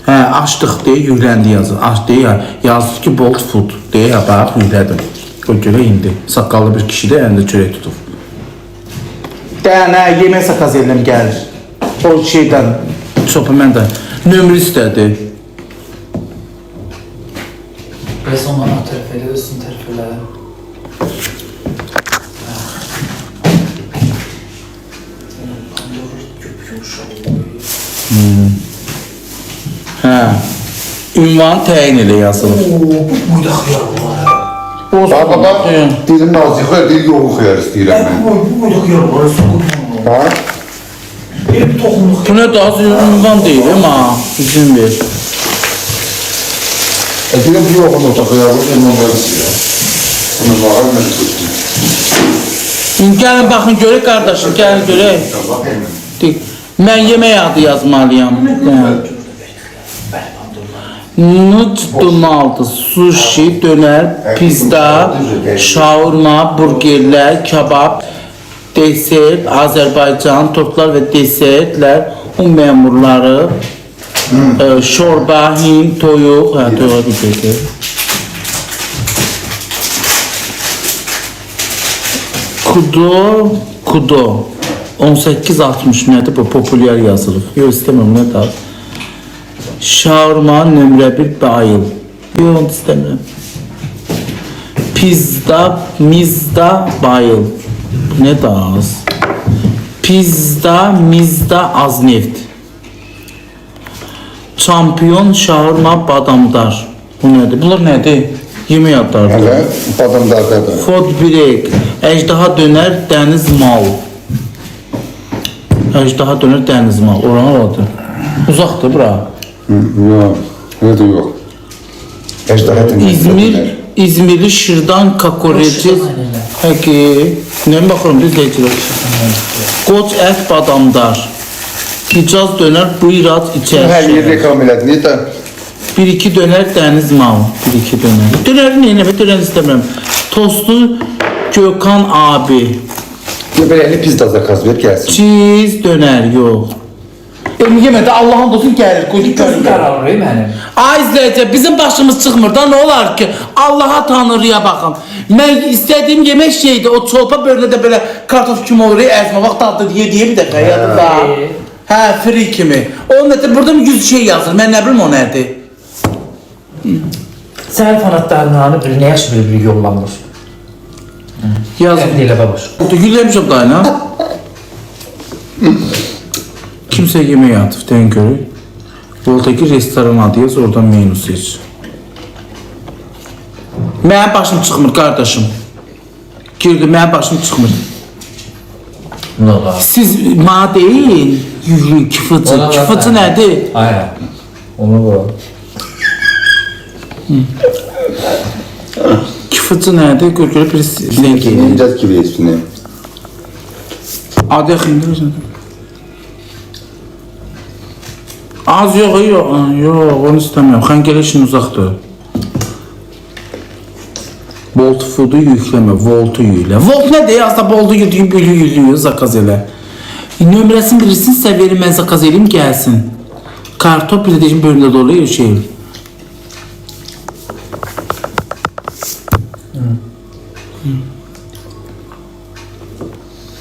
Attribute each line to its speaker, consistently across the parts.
Speaker 1: Hə, açdıq deyə yükləndi yazır. Aç deyə yazdı ki, Bolt Food deyə bax yüklədim. O görə indi saqqallı bir kişi də əlində çörək tutub. Dənə yemək zakaz edirəm gəlir. O şeydən çopu mən də nömrə istədi.
Speaker 2: Bəs ondan tərəf elə, özün tərəf elə.
Speaker 1: Hə. Ünvan təyin elə yazılır.
Speaker 2: Burada xiyar var.
Speaker 3: Baba bak, dilim nazik var, dil yoğun xiyar istəyirəm mən.
Speaker 2: Burada xiyar var, soğuk.
Speaker 3: Ha?
Speaker 2: Bir toxumluq.
Speaker 1: Bu nə daha ünvan deyil ama izin ver.
Speaker 3: Dilim yoğun olsa xiyar var, ondan istəyirəm. Bunu bağır mən tuttum.
Speaker 1: Gəlin baxın görək qardaşım, gəlin görək. Mən yemək adı yazmalıyam. McDonald's, sushi, döner, pizza, şaurma, burgerler, kebap, desert, Azerbaycan, tortlar ve desertler, un memurları, şorba, Hint, toyuq, toyuğa bir Kudo 1860 nədir bu popüler yazılır. Yox istəmirəm nə daha. Şaurma nömrə 1 bayıl. Yox onu istəmirəm. Pizza mizda bayıl. Bu nə daha az. Pizza mizda az neft. Çampiyon şaurma badamdar. Bu nədir? Bunlar nədir? Yemək adlardır.
Speaker 3: Hələ, badamdardadır.
Speaker 1: Food break. Əjdaha döner dəniz mal. Əjdaha döner dəniz mal. Oran oradır. Uzaqdır bura.
Speaker 3: Yox, nədir yox. Əjdahatın
Speaker 1: İzmirli şırdan kakoreci. Həki. Nəyəm baxıram düz deyəcək. Qoç ət badamdar. Hicaz döner buyrat
Speaker 3: Hər
Speaker 1: içərisi.
Speaker 3: yer reklam elədi, niyə də?
Speaker 1: 1-2 döner dəniz mal. 1-2 döner. Döneri neyinə? Döner istəmirəm. Tostu Gökhan abi.
Speaker 3: Belə pizza zakaz ver, gəlsin.
Speaker 1: Cheese döner yox. Yemədə Allah'ın olsun gəlir.
Speaker 2: Gözüm qararır mənim.
Speaker 1: Ay izləyəcək, bizim başımız çıxmır da, nə olar ki? Allaha tanrıya baxın. Mən istədiyim yemək şeydi, o çolpa bölündə belə kartof kimi olur, əzmə, vaxt adlı deyə bir dəfə yadında. Hə, free kimi. Onun nədir, burada 100 şey yazır, mən nə bilim o nədir?
Speaker 2: Sənin fanatlarını bir nə yaxşı bir yollanmır.
Speaker 1: Yazır.
Speaker 2: Elə babaş.
Speaker 1: Gülləmişəm dayına. Kimsə yemək atıf, deyən görür. Yoldakı restoran adı yaz, oradan menü seç. Mənim başım çıxmır, qardaşım. Girdi, mənim başım çıxmır.
Speaker 2: Nə olar?
Speaker 1: Siz mənə deyin, kifıcı. Kifıcı nədir?
Speaker 2: Aynen. Onu var.
Speaker 1: Kifıcı nədir? Görür, bir sizdən geyinin.
Speaker 3: Yiyeceğiz gibi hepsini.
Speaker 1: Adı yaxındır. Az yox, onu istəmirəm. Xəngələ işin uzaqdır. Bolt Food'u yükləmə, Volt'u yüklə. Volt nədir? Aslında Bolt'u yüklüyür, zakaz elə. Nömrəsini bilirsinizsə verin, mən zakaz eləyim, gəlsin. Kartop bir də deyəcəm, bölümdə dolu şey.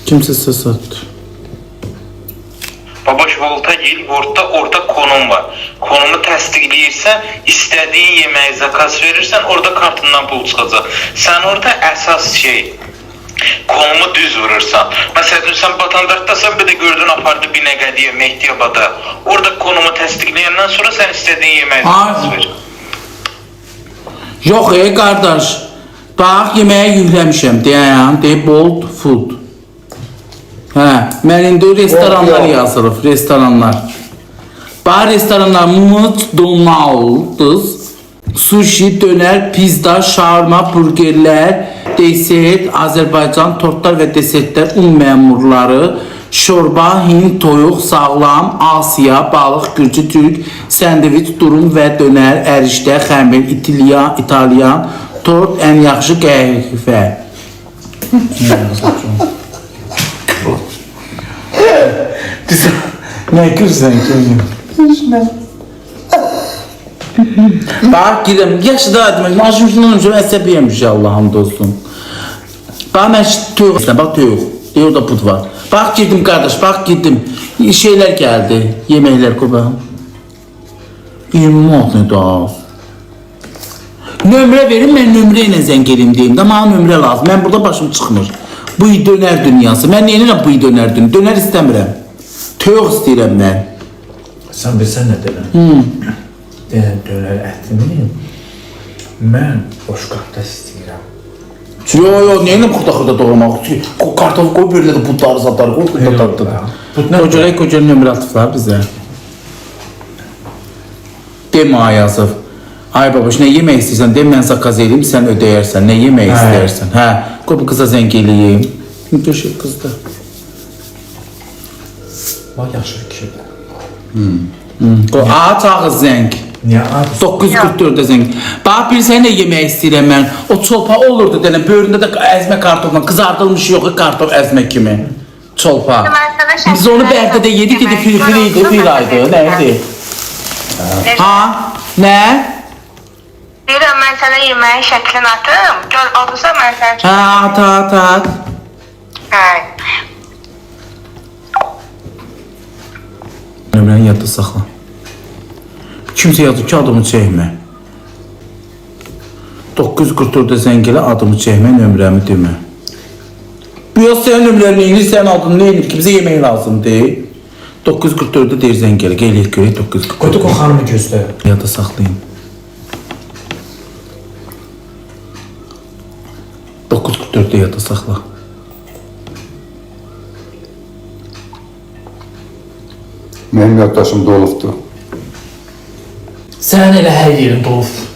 Speaker 1: Kimsə səs atdı.
Speaker 4: Babaş Volta gel, orada konum var. Konumu təsdiqləyirsən, istədiyin yeməyi zakaz verirsən, orada kartından pul çıxacaq. Sən orada əsas şey, konumu düz vurursan. Məsələn, sən Batandartdasan, bir də gördün apardı Binəqədiyə, Mehdiyabada. Orada konumu təsdiqləyəndən sonra sən istədiyin yeməyi zakaz ver.
Speaker 1: Yox, qardaş. Bax, yeməyə yükləmişəm, deyək, Bolt Food. Hə, mən indi restoranlar yazılıb, restoranlar. Bax, restoranlar McDonald's, sushi, döner, pizza, şaurma, burgerlər, desert, Azerbaycan, tortlar və desertlər, un məmurları, şorba, Hint, toyuq, sağlam, Asiya, balıq, gürcü, türk, sandviç, durum və döner, ərişdə, xəmir, İtalyan, tort, ən yaxşı qəhvə. Nə gürsən ki? Bak gidelim. Yaşıdaydım. Maşımdan önce əsəbiyəm inşallah hamdolsun. Bak ben tüyük. Bak tüyük. Orada put var. Bak girdim kardeş. Bak girdim. Şeyler geldi. Yemekler kurban. 26 daha. Nömrə verin, mən nömrə ilə zəng edim deyim. Da mənə nömrə lazım. Mən burada başım çıxmır. Bu dönər dünyası. Mən neyinirəm bu dönər dünyası? Dönər istəmirəm. Tüyük istəyirəm mən.
Speaker 2: Sən bilsən nə deyirəm? Deyirəm, dönər ətini mən boş qapda istəyirəm.
Speaker 1: Yo, neyinirəm xırda doğramaq? Kartofu koy, böyle de putları satar. Koy, putları. Kocalar nömrə atıflar bizə. Demə Ayazov. Ay babaş, nə yemək istəyirsən? Dem, mən zakaz edeyim, sən ödəyərsən. Nə yemək istəyirsən? Hə, qoy bu qıza zəng eləyim. Göşək qızda.
Speaker 2: Bax, yaxşı fikirdir.
Speaker 1: Qoy, aç ağız zəng.
Speaker 2: Niyə adı?
Speaker 1: 944'də zəng. Bax, bilsən nə yemək istəyirəm mən? O çolpa olurdu denəm, böğründə də əzmə kartofla, qızardılmış yox, kartof əzmə kimi. Çolpa. Biz onu Bərdədə yedik, dedi, firfiriydi, firaydı, nəydi? Ha? Nə?
Speaker 5: Deyirəm, mən sənə yeməyin şəklini atım. Gör, olursa mən sənə çox...
Speaker 1: Ha, at.
Speaker 5: Hə.
Speaker 1: Nömrəni yadda saxla. Kimsə yazır ki, adımı çəkmə. 944'də zəng elə, adımı çəkmə, nömrəmi demə. Bu yaz sənin nömrəni neyinir, sənin adını neyinir ki, bizə yemək lazımdır. 944'də deyir zəng elə, gələk görək 944.
Speaker 2: Qoyduq o xanımı gözlə.
Speaker 1: Yadda saxlayın. 944'də yadda saxla.
Speaker 3: Benim yaddaşım dolubdur.
Speaker 2: Sənin elə hər yerin dolubdur.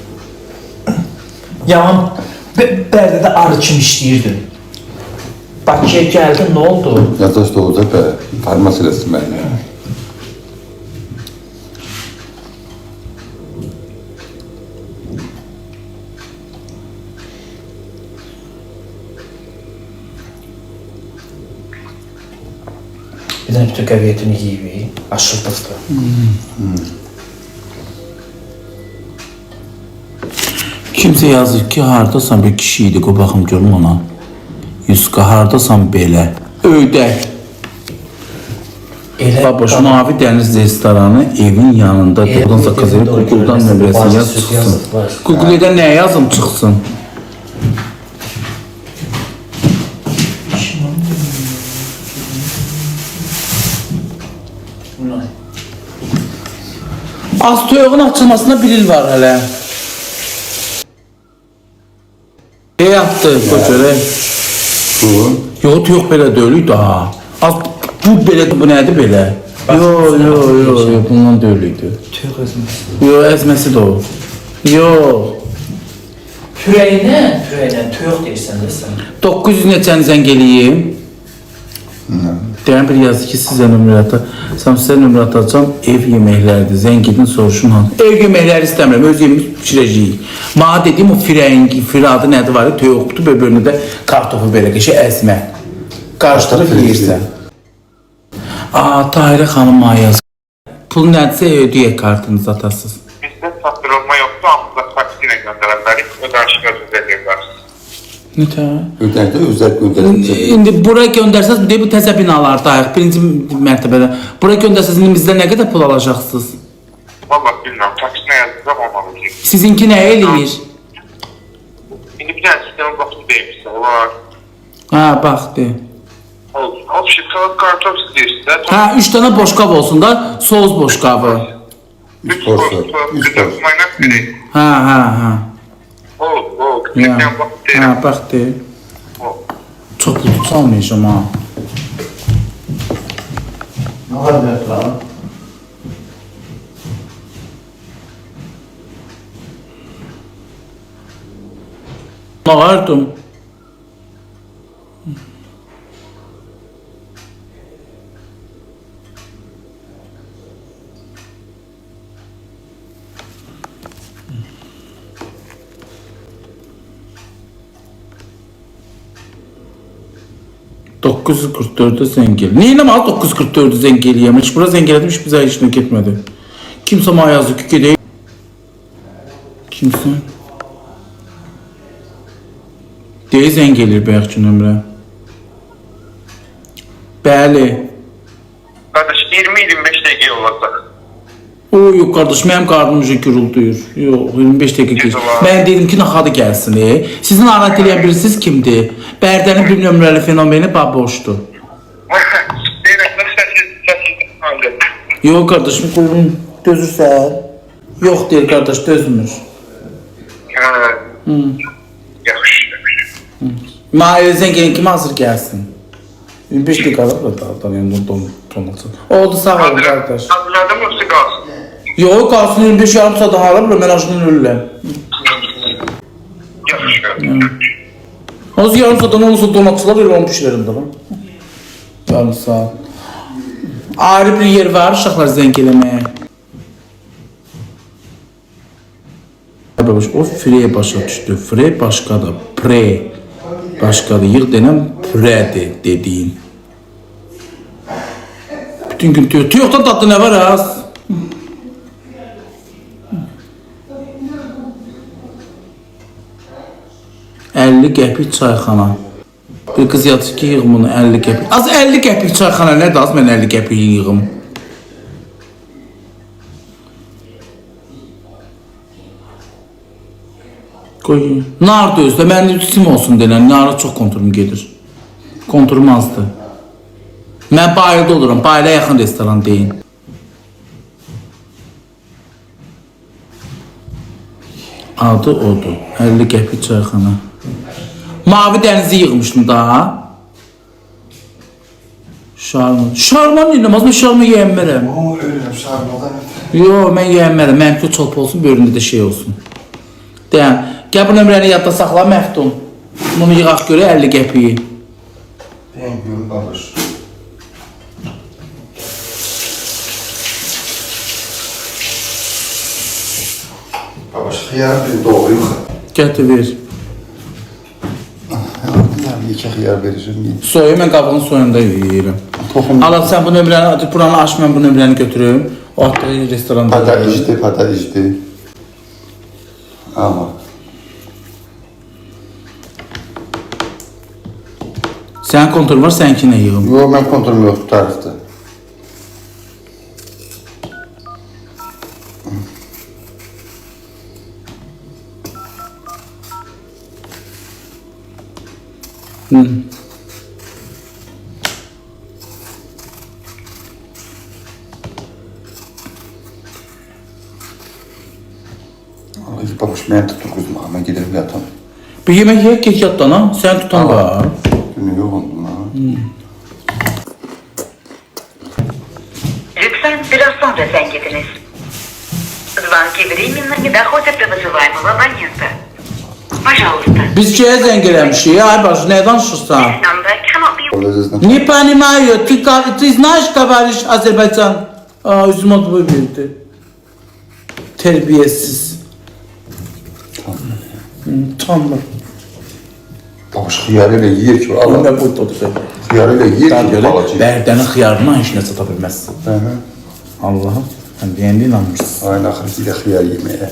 Speaker 2: Yaman, Bərdədə arı kimi işləyirdin. Bakıya gəldin, nə oldu?
Speaker 3: Yaddaş dolacaq be. Farmasi eləsin beni.
Speaker 2: Bir dənə bütün qəviyyətini yiyib, aşırdıqdır.
Speaker 1: Kimsə yazır ki, hardasan bir kişi idi, qoy baxım görüm ona. Yuska, hardasan belə? Öydək. Baboş, Mavi Dəniz restoranı evin yanındadır. Oradan zakaz edip Google'dan nömrəsini yaz çıxsın. Google'da nə yazım çıxsın? Az toyuğun açılmasına bir il var hələ. Ne yaptı koçere?
Speaker 3: Bu.
Speaker 1: Yo, toyuq belə deyil daha. Az bu belə, bu nədir belə? Yo, bundan deyildi.
Speaker 2: Tüyük özümüz.
Speaker 1: Yo, əzməsi də o. Yo.
Speaker 2: Pürəyinə, tüyük deyirsən də sən.
Speaker 1: 900 neçəni zəng eləyim. Deyən bir yazdı ki, sizə nömrə sizə nömrə atacağım, ev yeməkləridir, zəng edin, soruşun hanı. Ev yeməkləri istəmirəm, öz yemimiz pişirəcəyik. Bana dediyim o firadı nədir var ya, toyuqdur, bölünü də kartofu belə qəşə əzmə. Qarışdırıb yeyirsən. Tahirə xanım yazdı. Pul nədirsə ödəyək kartınızı atasız.
Speaker 4: Bizdə satdırılma yoxdur, amma taksi ilə göndərə bilərik, ödənişini özünüz edirlərsiniz.
Speaker 1: Nətə?
Speaker 3: Ödəndə özlər göndərilecek.
Speaker 1: İndi buraya göndərsəz, bu təzə binalardayıq, birinci mərtəbədə. Buraya göndərsəz, indi bizdə nə qədər pul alacaqsınız?
Speaker 4: Valla bilməm, taksinə yazacaq olmalıyıq.
Speaker 1: Sizinki nə eləyir?
Speaker 4: İndi bir dənə sistemin baxım deyimsə, olar.
Speaker 1: Ha, baxdı.
Speaker 4: O şey, salak kartof istəyirsə,
Speaker 1: Ha, 3 dənə boşqab olsun da, soğuz boşqabı.
Speaker 4: 3 porsiyon, mayonez biri.
Speaker 1: Ha.
Speaker 4: O,
Speaker 1: Ya.
Speaker 4: sən baxım deyirəm.
Speaker 1: Ha, baxdı.
Speaker 4: O.
Speaker 1: Çox pul tutalmayacağım ha.
Speaker 2: Nə var bəyət lan?
Speaker 1: Ne vardım? ...944'e zengel. Neyle mi 944'e zengel yemiş? Bura zengel etmiş, bize işine gitmedi. Kimse bana yazdı ki gideyim. Kimsin? Deyə zəng gelir bayaq ki nömrə. Bəli.
Speaker 4: Kardeş 20-25 dəqiqə olacaq.
Speaker 1: O yok kardeş, mənim qarnım ucu gürüldüyür. Yox, 25 dəqiqə geç. Mən dedim ki, naxadı gəlsin. Sizin arat eləyən birisiniz kimdir? Bərdənin bir nömrəli fenomeni baboşdur. Yox kardeşim, qulum dözürsən. Yox deyir kardeş, dözmür.
Speaker 4: Yaxşı.
Speaker 1: Mahirə zəng gələn kimi hazır gəlsin. 25 dəqiqə alır da yani donatın. Oldu, sağ olun kardeş.
Speaker 4: Hazırladım yoksa kalsın?
Speaker 1: Yox, qalsın 25 yarım saat daha alır, mən aşkın ölürəm.
Speaker 4: Yaxşı.
Speaker 1: Az yarım saatdan olursa donatçılar verir, onu pişirelim de lan. Yarım saat. Ayrı bir yer var, uşaqlar zəng eləməyə. O frey başa düşdü. Frey başqadır. Pre başqadır. Yığ denən predir dediyin. Bütün gün tüyo. Tüyoqdan tatlı nə var az? $50 qəpik çayxana. Bir qız yatır ki, yığım bunu 50 qəpik. Az 50 qəpik çayxana nədir? Az mən 50 qəpik yığım. Qoy. Nar da özdə. Mənim sim olsun denən. Nara çox konturum gedir. Konturum azdır. Mən bayılda olurum. Bayıla yaxın restoran deyin. Adı odur. 50 qəpik çayxana. Mavi dənizi yığmışdım daha. Şarman. Şarman inanmaz mı? Şarman yiyənmərəm.
Speaker 3: Ama öyle sarmadan.
Speaker 1: Yo, mən yiyənmərəm. Mənimki çolp olsun, bölümdə də şey olsun. Deyən, gəl bu nömrəni yadda saxla, məhdum. Bunu yığaq görə 50 qəpiyi.
Speaker 3: Ben gülüm babış. Babış hıyar bir doğruyum.
Speaker 1: Gətir ver.
Speaker 3: Yani iki hıyar vereceğim.
Speaker 1: Soyu mən qabığın soyunda yeyirəm.
Speaker 3: Toxum.
Speaker 1: Alaq sən bu nömrəni, buranı aç, mən bu nömrəni götürüm. O hatta restoranda.
Speaker 3: Pada içti. Ama.
Speaker 1: Sənin kontur var, səninki nə yığım?
Speaker 3: Yo, ben kontrolüm yok bu tarifte. Ay babuş, ben tutur kızım. Ben giderim yatam.
Speaker 1: Bir yemək yeyək, keç yatdan ha. Sən tutan var.
Speaker 3: Günü yoğundum ha.
Speaker 6: Lütfen biraz sonra зайдь гидiniz. Звонки временно не доходят до вызываемого абонента. Пожалуйста.
Speaker 1: Biz kiyə zəng eləmişik? Ay bacı, nə danışırsan?
Speaker 6: This number cannot be
Speaker 3: Olacağız.
Speaker 1: Не понимаю, ты знаешь, говоришь Azerbaycan? Aa, üzüm adı bu bildi. Terbiyesiz. Tamam.
Speaker 3: Babuş hıyarıyla yiyer ki.
Speaker 1: Bu
Speaker 3: Allah.
Speaker 1: ne bu otur?
Speaker 3: Hıyarıyla yiyer
Speaker 1: Ben
Speaker 3: ki.
Speaker 1: böyle
Speaker 3: Balacı.
Speaker 1: Bərdənin xiyarından heç nə sata bilməzsin.
Speaker 3: Hı hı.
Speaker 1: Allah'ım, sen deyəndə inanmırsın.
Speaker 3: Aynen ahiretiyle hıyar yemeye.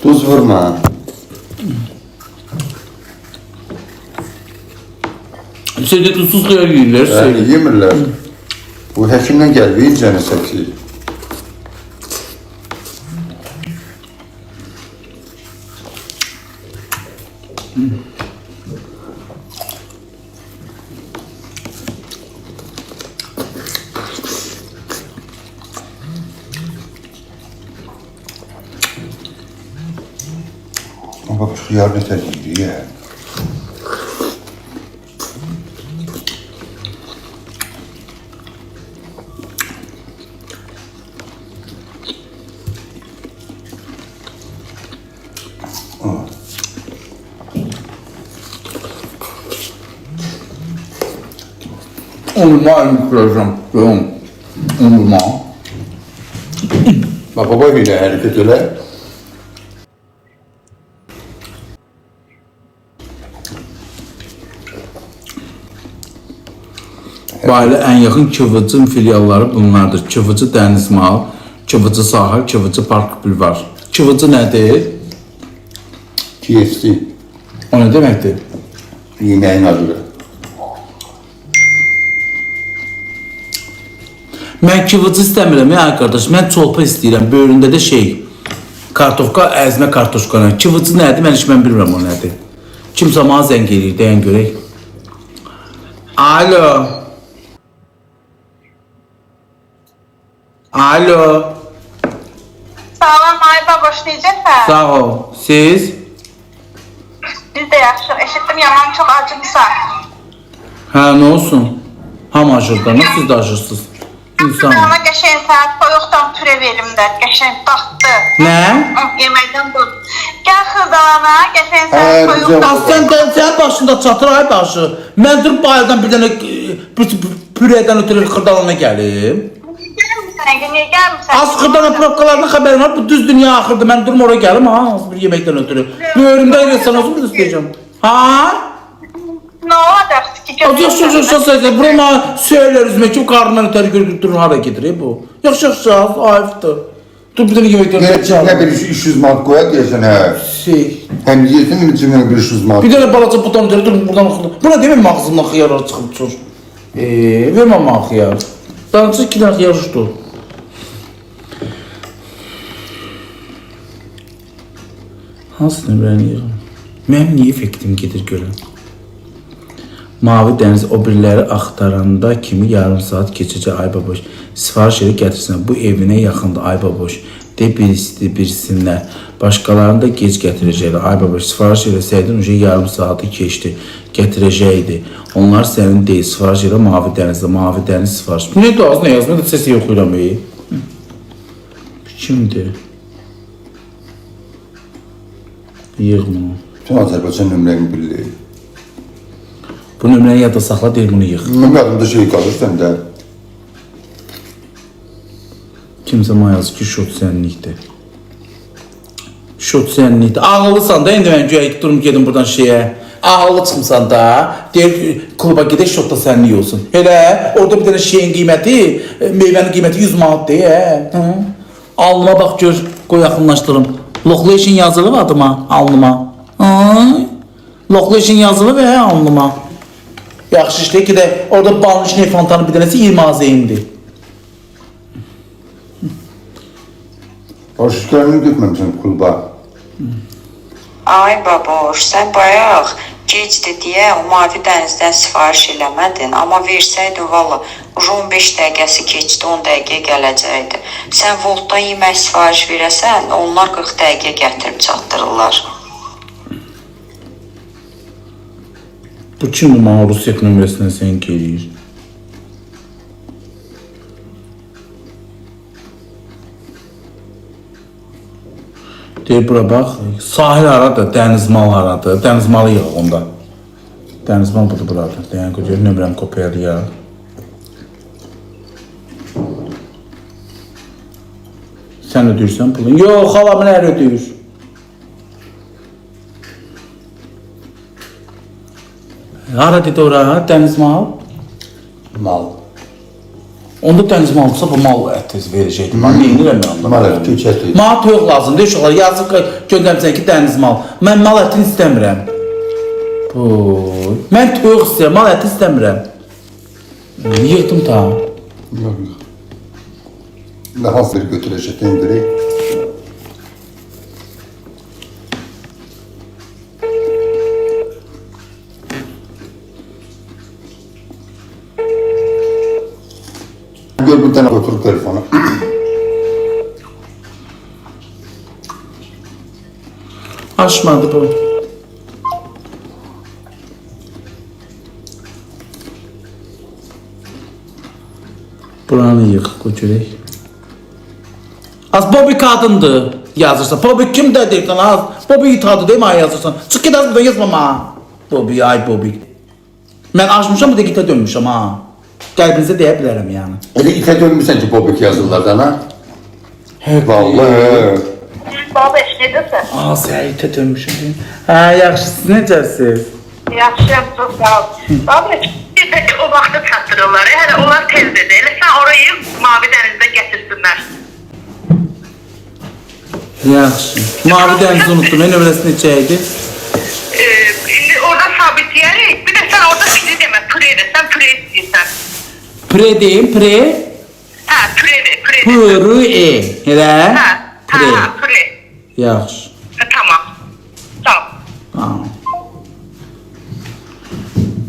Speaker 3: Tuz vurma.
Speaker 1: Şeyde tuzsuz xiyar yeyirlər.
Speaker 3: Yani yemirler. Bu hekimden gel, yiyeceğini seksi. Ama bak şu hıyar beter yiyor ya.
Speaker 1: Olma yıkılacağım. Yok. Olma.
Speaker 3: Bak baba bile hareket öyle.
Speaker 1: Bayıla ən yaxın Kıvıcın filialları bunlardır. Kıvıcı Dəniz Mal, Kıvıcı Sahil, Kıvıcı Park Bulvar. Kıvıcı nədir?
Speaker 3: KFC.
Speaker 1: O nə deməkdir?
Speaker 3: Yemeğin adı.
Speaker 1: Mən kıvıcı istəmirəm ya qardaş. Mən çolpa istəyirəm. Böyründə də şey, kartofka, əzmə kartofka. Kıvıcı nədir? Mən heç bilmirəm o nədir. Kimsə mənə zəng eləyir, deyən görək. Alo. Alo.
Speaker 5: Salam, ay baboş, necəsən?
Speaker 1: Sağ ol. Siz?
Speaker 5: Biz də yaxşı. Eşitdim, yaman çox acımsan.
Speaker 1: Hə, nə olsun? Ham acırda, nə siz də acırsınız? İnsan.
Speaker 5: Ona qəşəng sənət soyuqdan türə verim də, qəşəng taxtı.
Speaker 1: Nə?
Speaker 5: Yeməkdən dur. Gəl xırdalana, qəşəng
Speaker 3: Hə,
Speaker 5: sənət
Speaker 3: güzel.
Speaker 5: soyuqdan.
Speaker 1: Sən başında çatır ay başı. Mən durub bayıldan bir dənə pürədən ötürü xırdalana gəlim.
Speaker 5: Gəlmirsən, niyə gəlmirsən?
Speaker 1: Az xırdalana probkalarına xəbərim var. Bu düz dünya axırdı. Mən durum oraya gəlim ha, az bir yeməkdən ötürü. Böyrümdə eləsən olsun biz istəyəcəm. Ha?
Speaker 5: Nə olacaq ki?
Speaker 1: Yaxşı, buna söyleriz mi ki, karnından ötürü görüb durun hara gedir bu. Yaxşı, ayıbdır. Dur bir dənə yeməkdən ötürü.
Speaker 3: Ne bir 300 manat koyar diyorsun ha.
Speaker 1: Şey.
Speaker 3: Hem yiyesin hem içinden bir 300 manat.
Speaker 1: Bir dənə balaca butan ötürü dur buradan xırda. Buna demem ağzımdan xiyarlar çıxıb uçur. Vermə mənə xiyar. Dançı 2 dənə xiyar uçdu. Hansı nömrəni yığım? Mənim niyə effektim gedir görəm? Mavi dəniz o biriləri axtaranda kimi yarım saat keçəcək ay baboş. Sifariş edib gətirsinlər. Bu evinə yaxındır ay baboş. De bilsinlər. Başqalarını da gec gətirəcəklər. Ay baboş sifariş edəsəydin uca yarım saatı keçdi. Gətirəcəkdi. Onlar sənin deyil. Sifariş edə mavi dənizdə. Mavi dəniz sifariş. Bu nədir ağzına yazmıyor da səsi yoxuyuram. Kimdir? Yığma.
Speaker 3: Bütün Azerbaycan nömrəni bilir.
Speaker 1: Bu nömrəni yadda saxla deyil bunu yığ.
Speaker 3: Benim yadımda şey kalır sende.
Speaker 1: Kimsə mənə yazır ki, şot sənlikdir. Şot sənlikdir. Ağıllısan da, indi mən güya durum gedim buradan şeyə. Ağıllı çıxmısan da, deyir kluba gedək şot da sənlik olsun. Elə, orada bir dənə şeyin qiyməti, meyvənin qiyməti 100 manat deyə. Alnıma bax gör, qoy yaxınlaşdırım. Location yazılı adıma, alnıma. Location yazılı və alnıma. Yaxşı işləyək ki də, orada balmış nefantanın bir dənəsi 20 azeyimdir.
Speaker 3: Başlıklarını götürmemişsin kulüba.
Speaker 7: Ay baboş, sən bayaq gecdir deyə o mavi dənizdən sifariş eləmədin, amma versəydin valla 15 dəqiqəsi keçdi, 10 dəqiqə gələcəkdi. Sən Voltdan yemək sifariş verəsən, onlar 40 dəqiqə gətirib çatdırırlar.
Speaker 1: Bu kim bu mənə Rusiyyət nömrəsindən sən eləyir? Deyir bura bax, sahil haradır, dəniz mal haradır, dəniz malı yığ onda. Dəniz mal budur buradır, deyən qoyur, nömrəni kopyalayaq. Sən ödəyirsən pulun? Yox, xalamın hər ödəyir. Hara dedi ora, dəniz mal?
Speaker 3: Mal.
Speaker 1: Onda dəniz malısa bu mal ətiz verəcəkdir. Mən neyinirəm mən onda?
Speaker 3: Mal əti, tüç əti.
Speaker 1: Mənə toyuq lazımdır, uşaqlar. Yazıq göndərmişsən ki, dəniz mal. Mən mal ətini istəmirəm. Mən toyuq istəyirəm, mal əti istəmirəm. Yığdım ta.
Speaker 3: Yok yok. Daha bir götürecektin direkt. Gör bir tane oturup telefonu.
Speaker 1: Açmadı bu. Buranı yığ, götürək. Az Bobby qadındır yazırsan. Bobby kim də deyirsən az? Bobby itadı deyil mənə yazırsan. Çıx get az buradan yazma mənə. Bobby, ay Bobby. Mən açmışam, bu da gitə dönmüşəm ha. Qəlbinizə deyə bilərəm yəni.
Speaker 3: Öyle ite dönmüşsen ki Bobek yazılardan ha. Vallahi.
Speaker 5: Baboş, necəsən?
Speaker 1: Sən itə dönmüşəm. Hə, yaxşı, siz necəsiz?
Speaker 5: Yaxşıyam, çox sağ ol. Baboş, bir də o vaxtı çatdı.
Speaker 6: çatdırırlar. Hələ onlar tezdir. Elə sən orayı Mavi dənizdə gətirsinlər.
Speaker 1: Yaxşı. Mavi dənizi unuttum. Nömrəsi neçə idi?
Speaker 6: Şimdi orada sabitləyərik. Bir də sən orada pide demə, püre de. Sən püre istəyirsən.
Speaker 1: Pre deyim, pre.
Speaker 6: Hə, püre de, püre de.
Speaker 1: Püre. Elə?
Speaker 6: Hə,
Speaker 1: Pre.
Speaker 6: hə, püre.
Speaker 1: Yaxşı.
Speaker 6: Tamam. Tamam.
Speaker 1: Tamam.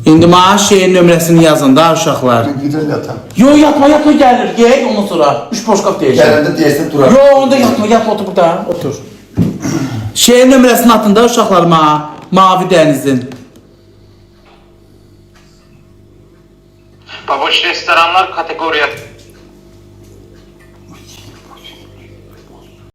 Speaker 1: İndi mənə şeyin nömrəsini yazın da uşaqlar.
Speaker 3: Güzel yatan.
Speaker 1: Yo yatma gəlir. Gel ondan sonra. 3 boşqap deyəcəm.
Speaker 3: Gelende diyesi durar.
Speaker 1: Yo onda yatma otur burada. Otur. Şeyin nömrəsini atın da uşaqlar mənə. Mavi dənizin.
Speaker 4: Baboş restoranlar kategoriya